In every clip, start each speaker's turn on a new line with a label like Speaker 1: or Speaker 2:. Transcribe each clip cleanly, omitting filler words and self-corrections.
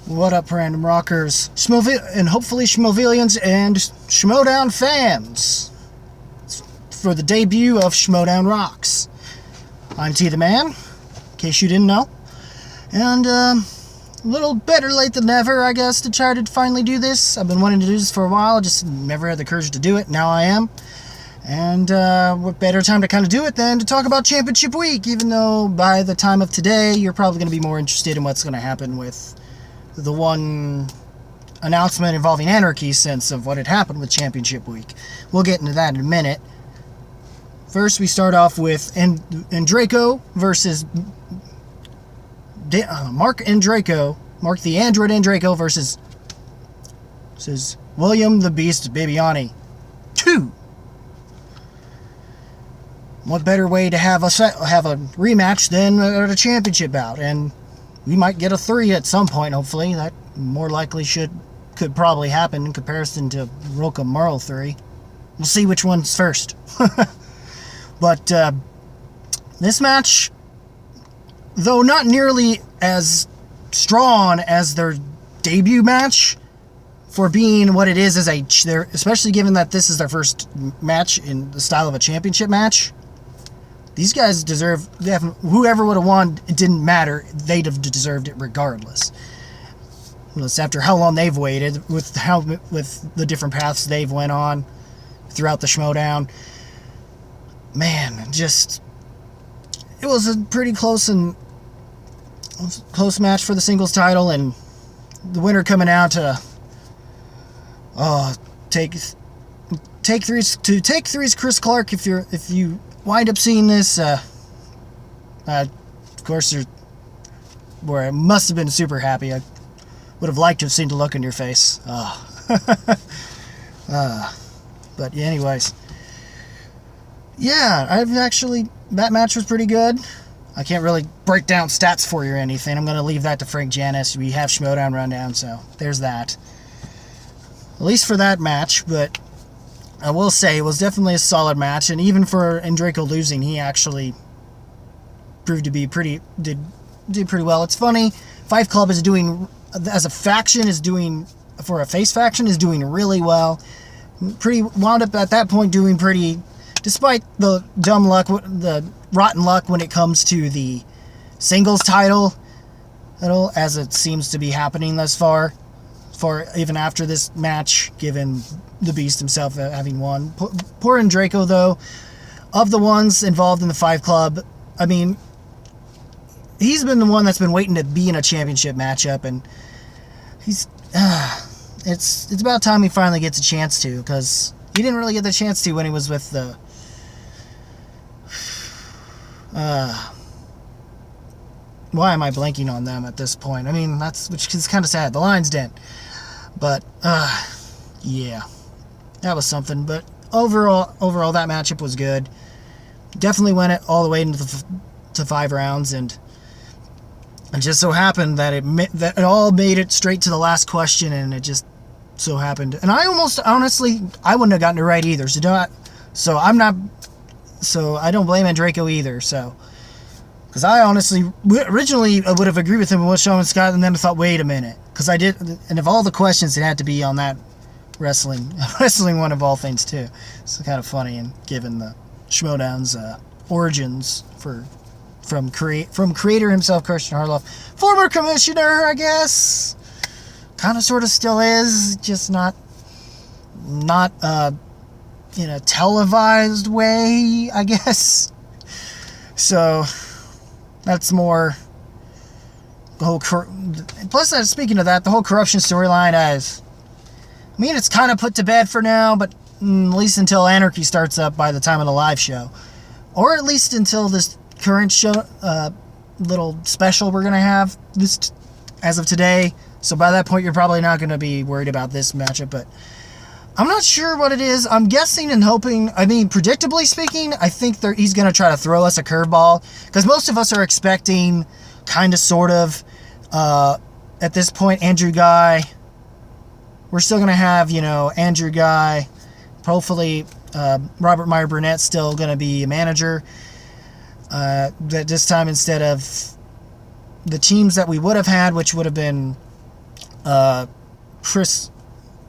Speaker 1: What up, random rockers, and hopefully Schmoevilians and Schmoedown fans, for the debut of Schmoedown Rocks. I'm T the Man, in case you didn't know, and a little better late than never, I guess, to try to finally do this. I've been wanting to do this for a while, just never had the courage to do it. Now I am, and what better time to kind of do it than to talk about Championship Week, even though by the time of today, you're probably going to be more interested in what's going to happen with the one announcement involving Anarchy since of what had happened with Championship Week. We'll get into that in a minute. First, we start off with N00bs versus Mark the Android N00bs versus William the Beast Bibiani 2. What better way to have a rematch than at a championship bout? And we might get a 3 at some point, hopefully. That more likely could probably happen in comparison to Roka Merle 3. We'll see which one's first. But this match, though not nearly as strong as their debut match, for being what it is especially given that this is their first match in the style of a championship match, these guys whoever would have won, it didn't matter. They'd have deserved it regardless. After how long they've waited, with the different paths they've went on throughout the Schmoedown. Man, it was a pretty close match for the singles title, and the winner coming out to take three's Chris Clark. If you wind up seeing this, of course, where I must have been super happy. I would have liked to have seen the look in your face. But anyways, yeah, that match was pretty good. I can't really break down stats for you or anything. I'm going to leave that to Frank Janis. We have Schmoedown Rundown, so there's that. At least for that match, but I will say it was definitely a solid match, and even for N00bs losing, he actually proved to be did pretty well. It's funny, Five Club is doing, as a faction, for a face faction, is doing really well. Wound up at that point doing pretty, despite the the rotten luck when it comes to the singles title, as it seems to be happening thus far. For even after this match, given the Beast himself having won. Poor N00bs, though, of the ones involved in the Five Club, I mean, he's been the one that's been waiting to be in a championship matchup, and it's about time he finally gets a chance to, because he didn't really get the chance to when he was with the why am I blanking on them at this point? I mean, which is kind of sad. The Lion's Den. But, yeah, that was something. But overall, that matchup was good. Definitely went it all the way into to 5 rounds, and it just so happened that it all made it straight to the last question, and it just so happened. And I honestly, I wouldn't have gotten it right either. So I don't blame N00bs either. So. Because I honestly, originally I would have agreed with him with Sean Scott, and then I thought, wait a minute. Because I did, and of all the questions, it had to be on that wrestling one of all things too. It's kind of funny, and given the Schmoedown's origins from creator himself, Christian Harloff, former commissioner, I guess, kind of sort of still is, just not in a televised way, I guess. So. That's more the whole plus speaking of that, the whole corruption storyline, it's kind of put to bed for now, but at least until Anarchy starts up by the time of the live show, or at least until this current show little special we're gonna have this as of today. So by that point, you're probably not going to be worried about this matchup, but I'm not sure what it is. I'm guessing and hoping, predictably speaking, I think he's going to try to throw us a curveball, because most of us are expecting, kind of, sort of, at this point, Andrew Guy. We're still going to have, Andrew Guy, hopefully Robert Meyer Burnett's still going to be a manager. That this time, instead of the teams that we would have had, which would have been Chris,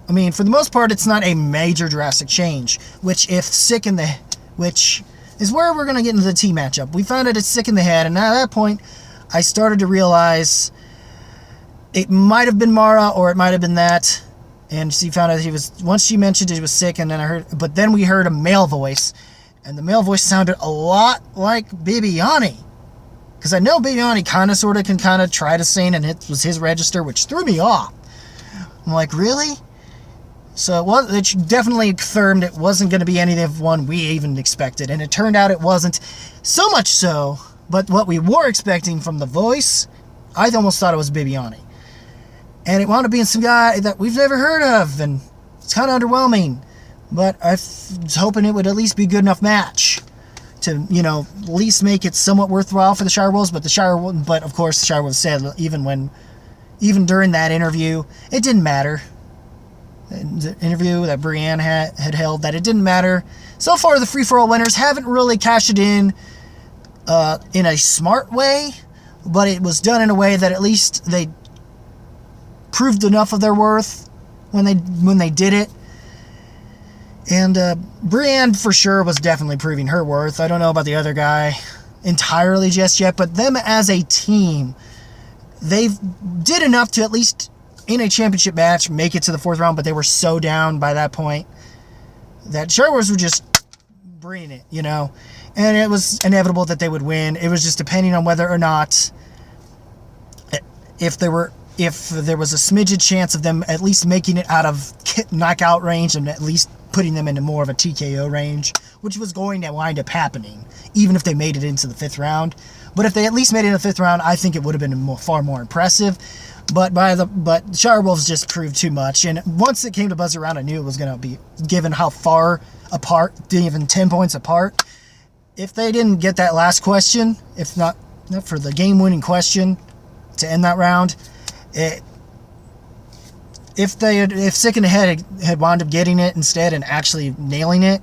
Speaker 1: I mean, for the most part, it's not a major drastic change, which is where we're going to get into the team matchup. We found out it's sick in the head, and at that point, I started to realize it might have been Mara, or it might have been that, and she found out once she mentioned he was sick, and then but then we heard a male voice, and the male voice sounded a lot like Bibiani, because I know Bibiani kind of can try to sing, and it was his register, which threw me off. I'm like, really? So it definitely confirmed it wasn't going to be any of one we even expected, and it turned out it wasn't. So much so, but what we were expecting from the voice, I almost thought it was Bibiani. And it wound up being some guy that we've never heard of, and it's kind of underwhelming. But I was hoping it would at least be a good enough match to, at least make it somewhat worthwhile for the Shire Wolves. But of course, the Shire Wolves said even during that interview, it didn't matter. The interview that Brienne had held, that it didn't matter. So far, the free-for-all winners haven't really cashed it in a smart way, but it was done in a way that at least they proved enough of their worth when they did it. And Brienne for sure was definitely proving her worth. I don't know about the other guy entirely just yet, but them as a team, they did enough to at least in a championship match make it to the fourth round, but they were so down by that point that Shire Wolves were just bringing it, and it was inevitable that they would win. It was just depending on whether or not if there was a smidgen chance of them at least making it out of knockout range and at least putting them into more of a TKO range, which was going to wind up happening, even if they made it into the fifth round. But if they at least made it in the fifth round, I think it would have been far more impressive. But Shire Wolves just proved too much, and once it came to buzzer round, I knew it was going to be, given how far apart, even 10 points apart. If they didn't get that last question, if not for the game-winning question to end that round, if Sick in the Head had wound up getting it instead and actually nailing it,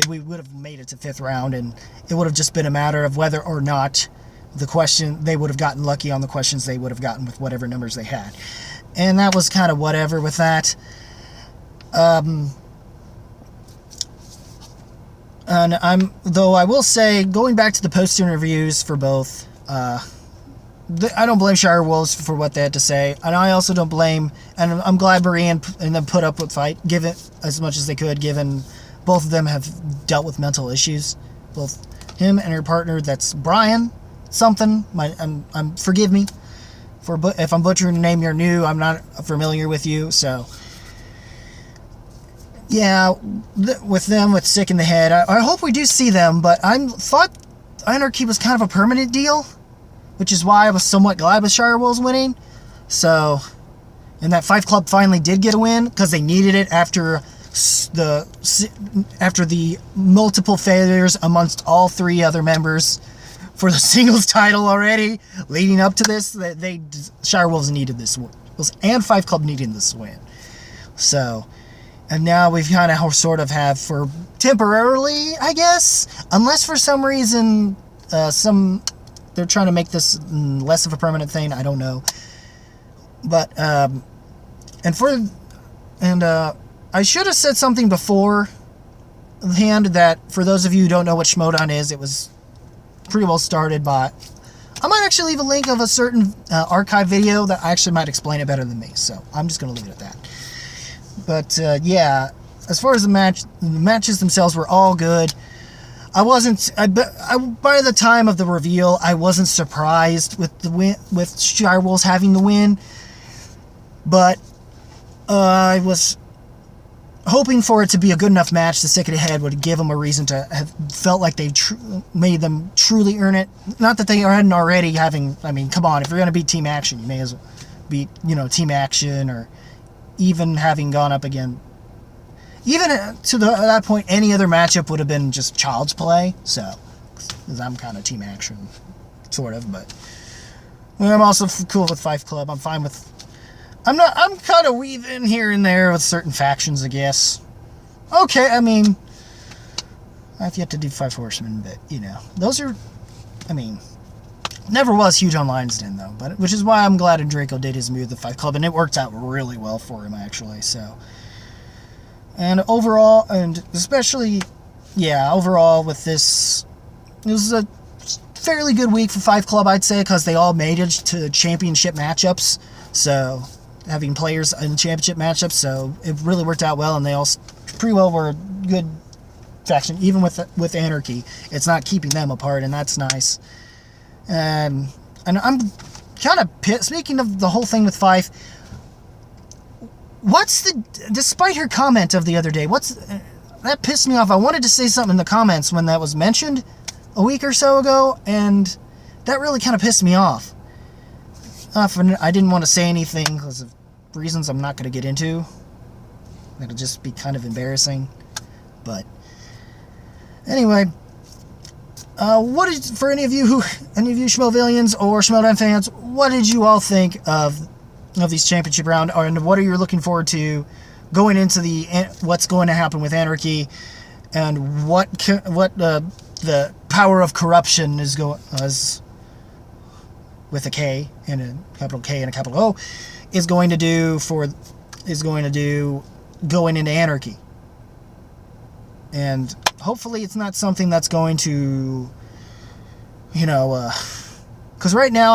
Speaker 1: we would have made it to fifth round, and it would have just been a matter of whether or not they would have gotten lucky on the questions they would have gotten with whatever numbers they had. And that was kind of whatever with that. Though I will say, going back to the post interviews for both, I don't blame Shire Wolves for what they had to say, and I also don't blame, and I'm glad Brienne and them put up with fight, give it as much as they could, given both of them have dealt with mental issues, both him and her partner, that's Brian something. Forgive me if I'm butchering the name. You're new. I'm not familiar with you, so yeah. With Sick in the Head, I hope we do see them. But I thought Anarchy was kind of a permanent deal, which is why I was somewhat glad with Shire Wolves winning. So, and that Five Club finally did get a win because they needed it after the multiple failures amongst all three other members for the singles title already leading up to this. Shire Wolves needed this win, and Five Club needed this win. So, and now we've kind of sort of have, for temporarily, I guess, unless for some reason they're trying to make this less of a permanent thing. I don't know, but I should have said something beforehand that for those of you who don't know what Schmoedown is, it was pretty well started by, I might actually leave a link of a certain archive video that actually might explain it better than me, so I'm just going to leave it at that. But yeah, as far as the matches themselves were all good. By the time of the reveal, I wasn't surprised with the win, with Shire Wolves having the win, but I was hoping for it to be a good enough match. The Sick of the Head would give them a reason to have felt like they made them truly earn it. Not that they hadn't already having. I mean, come on, if you're going to beat Team Action, you may as well beat Team Action, or even having gone up again. Even to that point, any other matchup would have been just child's play. So, because I'm kind of Team Action, sort of, but I'm also cool with Five Club. I'm fine with. I'm kind of weaving here and there with certain factions, I guess. Okay, I mean, I've yet to do Five Horsemen, but those are. I mean, Never was huge on Lion's Den, though, but which is why I'm glad Draco did his move, the 5 Club, and it worked out really well for him, actually, so. And overall, and especially, yeah, overall with this, it was a fairly good week for 5 Club, I'd say, because they all made it to championship matchups, so, having players in championship matchups, so it really worked out well, and they all pretty well were a good faction, even with Anarchy. It's not keeping them apart, and that's nice. And I'm kind of pissed. Speaking of the whole thing with Fife, despite her comment of the other day, that pissed me off. I wanted to say something in the comments when that was mentioned a week or so ago, and that really kind of pissed me off. I didn't want to say anything because of reasons I'm not going to get into. It'll just be kind of embarrassing. But anyway, for any of you Schmoevillians or Schmoedown fans, what did you all think of these championship round, and what are you looking forward to going into what's going to happen with Anarchy, and what the power of corruption is with a K and a capital K and a capital O is going to do going into Anarchy. And hopefully it's not something that's going to, because right now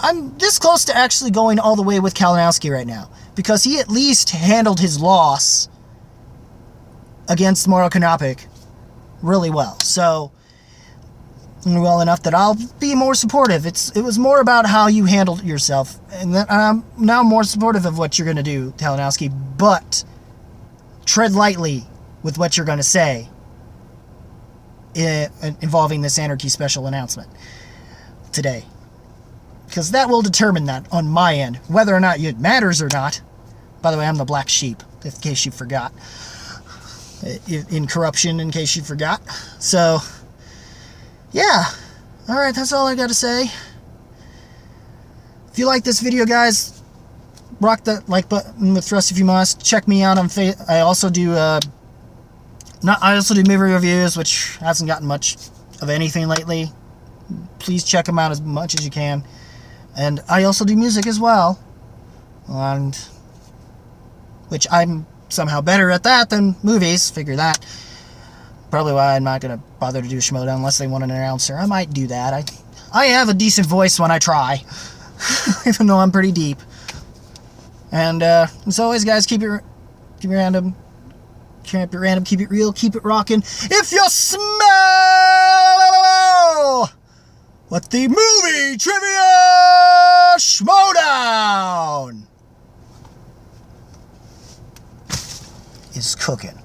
Speaker 1: I'm this close to actually going all the way with Kalinowski right now, because he at least handled his loss against Moro Kanopik really well. So, well enough that I'll be more supportive. It was more about how you handled yourself, and I'm now more supportive of what you're going to do, Kalinowski, but tread lightly with what you're going to say involving this Anarchy special announcement today. Because that will determine that on my end, whether or not it matters or not. By the way, I'm the black sheep, in case you forgot. In corruption, in case you forgot. So, yeah. Alright, that's all I got to say. If you like this video, guys, rock that like button with thrust if you must. Check me out on I also do movie reviews, which hasn't gotten much of anything lately. Please check them out as much as you can. And I also do music as well, and which I'm somehow better at that than movies. Figure that. Probably why I'm not gonna bother to do Schmoedown unless they want an announcer. I might do that. I have a decent voice when I try, even though I'm pretty deep. And as always, guys, keep it random. Keep it random, keep it real, keep it rocking. If you smell what the movie trivia Schmoedown is cooking.